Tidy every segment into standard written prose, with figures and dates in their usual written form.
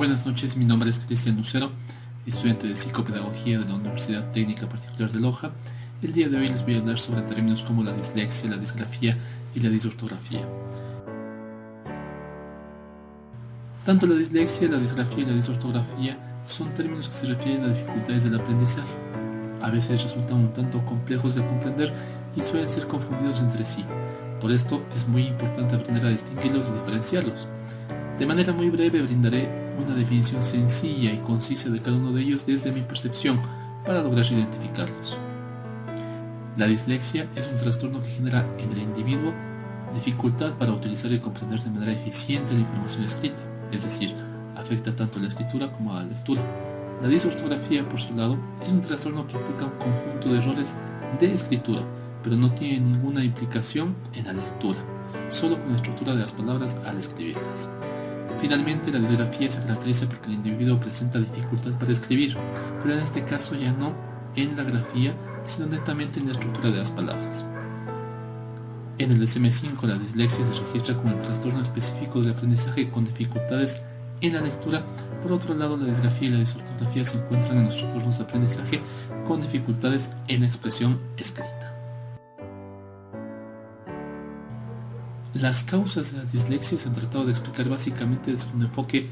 Buenas noches, mi nombre es Cristian Lucero, estudiante de Psicopedagogía de la Universidad Técnica Particular de Loja. El día de hoy les voy a hablar sobre términos como la dislexia, la disgrafía y la disortografía. Tanto la dislexia, la disgrafía y la disortografía son términos que se refieren a dificultades del aprendizaje. A veces resultan un tanto complejos de comprender y suelen ser confundidos entre sí. Por esto es muy importante aprender a distinguirlos y diferenciarlos. De manera muy breve brindaré una definición sencilla y concisa de cada uno de ellos desde mi percepción para lograr identificarlos. La dislexia es un trastorno que genera en el individuo dificultad para utilizar y comprender de manera eficiente la información escrita, es decir, afecta tanto a la escritura como a la lectura. La disortografía, por su lado, es un trastorno que implica un conjunto de errores de escritura, pero no tiene ninguna implicación en la lectura, solo con la estructura de las palabras al escribirlas. Finalmente, la disgrafía se caracteriza porque el individuo presenta dificultad para escribir, pero en este caso ya no en la grafía, sino netamente en la estructura de las palabras. En el DSM-5, la dislexia se registra como el trastorno específico del aprendizaje con dificultades en la lectura. Por otro lado, la disgrafía y la disortografía se encuentran en los trastornos de aprendizaje con dificultades en la expresión escrita. Las causas de la dislexia se han tratado de explicar básicamente desde un enfoque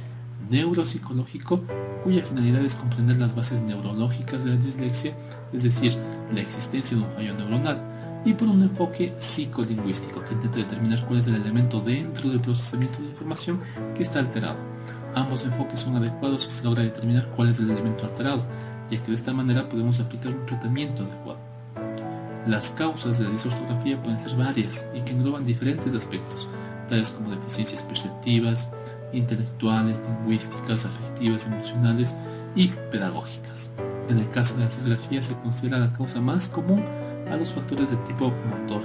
neuropsicológico, cuya finalidad es comprender las bases neurológicas de la dislexia, es decir, la existencia de un fallo neuronal, y por un enfoque psicolingüístico que intenta determinar cuál es el elemento dentro del procesamiento de información que está alterado. Ambos enfoques son adecuados si se logra determinar cuál es el elemento alterado, ya que de esta manera podemos aplicar un tratamiento adecuado. Las causas de la disortografía pueden ser varias y que engloban diferentes aspectos, tales como deficiencias perceptivas, intelectuales, lingüísticas, afectivas, emocionales y pedagógicas. En el caso de la disgrafía se considera la causa más común a los factores de tipo motor.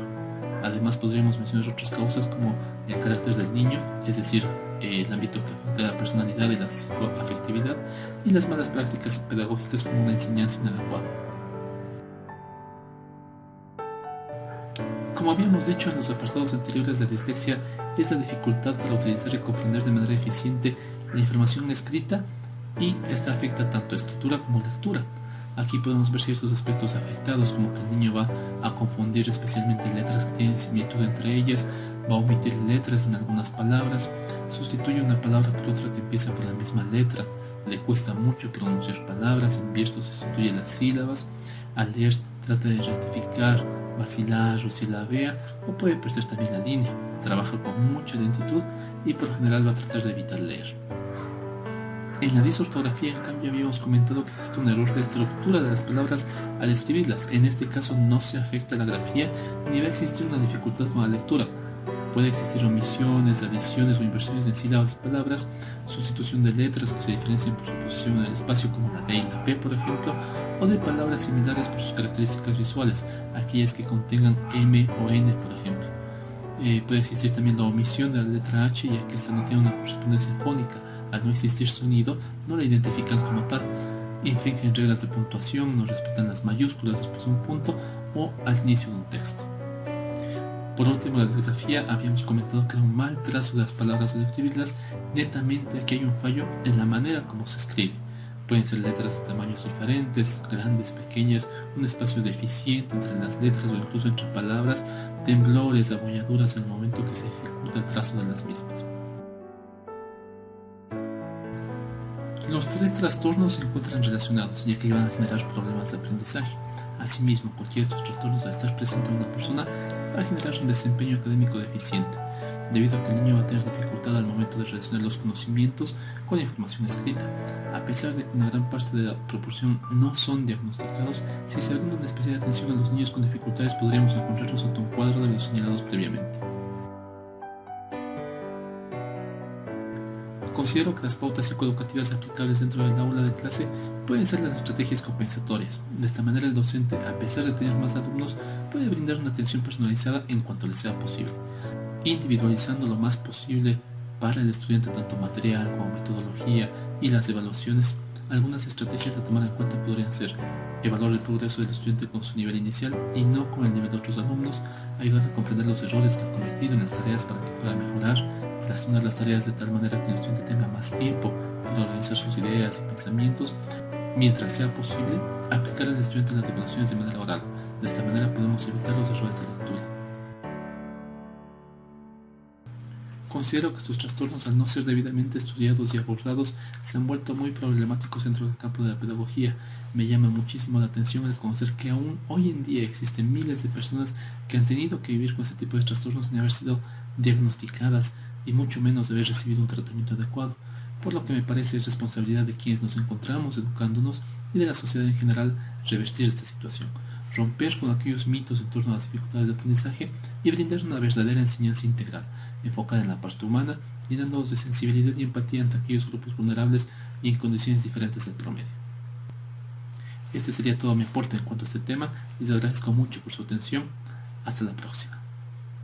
Además podríamos mencionar otras causas como el carácter del niño, es decir, el ámbito que afecta a la personalidad y la psicoafectividad, y las malas prácticas pedagógicas como una enseñanza inadecuada. Como habíamos dicho en los apartados anteriores, la dislexia es la dificultad para utilizar y comprender de manera eficiente la información escrita, y esta afecta tanto a escritura como a lectura. Aquí podemos ver ciertos aspectos afectados, como que el niño va a confundir especialmente letras que tienen similitud entre ellas, va a omitir letras en algunas palabras, sustituye una palabra por otra que empieza por la misma letra, le cuesta mucho pronunciar palabras, invierte o sustituye las sílabas, al leer trata de rectificar, vacilar o silabea, o puede perder también la línea, trabaja con mucha lentitud y por lo general va a tratar de evitar leer. En la disortografía, en cambio, habíamos comentado que existe un error de estructura de las palabras al escribirlas. En este caso no se afecta la grafía ni va a existir una dificultad con la lectura. Puede existir omisiones, adiciones o inversiones en sílabas y palabras, sustitución de letras que se diferencian por su posición en el espacio, como la D y la P, por ejemplo, o de palabras similares por sus características visuales, aquellas que contengan M o N, por ejemplo. Puede existir también la omisión de la letra H, ya que esta no tiene una correspondencia fónica. Al no existir sonido, no la identifican como tal. Infringen reglas de puntuación, no respetan las mayúsculas después de un punto o al inicio de un texto. Por último, la disgrafía, habíamos comentado que era un mal trazo de las palabras al escribirlas. Netamente aquí hay un fallo en la manera como se escribe. Pueden ser letras de tamaños diferentes, grandes, pequeñas, un espacio deficiente entre las letras o incluso entre palabras, temblores, abolladuras al momento que se ejecuta el trazo de las mismas. Los tres trastornos se encuentran relacionados, ya que van a generar problemas de aprendizaje. Asimismo, cualquiera de estos trastornos, al estar presente en una persona, va a generar un desempeño académico deficiente, debido a que el niño va a tener dificultad al momento de relacionar los conocimientos con la información escrita. A pesar de que una gran parte de la proporción no son diagnosticados, si se brinda una especial atención a los niños con dificultades, podríamos encontrarnos ante un cuadro de los señalados previamente. Considero que las pautas psicoeducativas aplicables dentro del aula de clase pueden ser las estrategias compensatorias. De esta manera, el docente, a pesar de tener más alumnos, puede brindar una atención personalizada en cuanto le sea posible, individualizando lo más posible para el estudiante tanto material como metodología y las evaluaciones. Algunas estrategias a tomar en cuenta podrían ser evaluar el progreso del estudiante con su nivel inicial y no con el nivel de otros alumnos, ayudar a comprender los errores que ha cometido en las tareas para que pueda mejorar, fraccionar las tareas de tal manera que el estudiante tenga más tiempo para organizar sus ideas y pensamientos, mientras sea posible, aplicar al estudiante las evaluaciones de manera oral. De esta manera podemos evitar los errores de lectura. Considero que estos trastornos, al no ser debidamente estudiados y abordados, se han vuelto muy problemáticos dentro del campo de la pedagogía. Me llama muchísimo la atención el conocer que aún hoy en día existen miles de personas que han tenido que vivir con este tipo de trastornos sin haber sido diagnosticadas y mucho menos de haber recibido un tratamiento adecuado, por lo que me parece es responsabilidad de quienes nos encontramos educándonos y de la sociedad en general revertir esta situación, romper con aquellos mitos en torno a las dificultades de aprendizaje y brindar una verdadera enseñanza integral, enfocada en la parte humana, llenándonos de sensibilidad y empatía ante aquellos grupos vulnerables y en condiciones diferentes del promedio. Este sería todo mi aporte en cuanto a este tema. Les agradezco mucho por su atención. Hasta la próxima.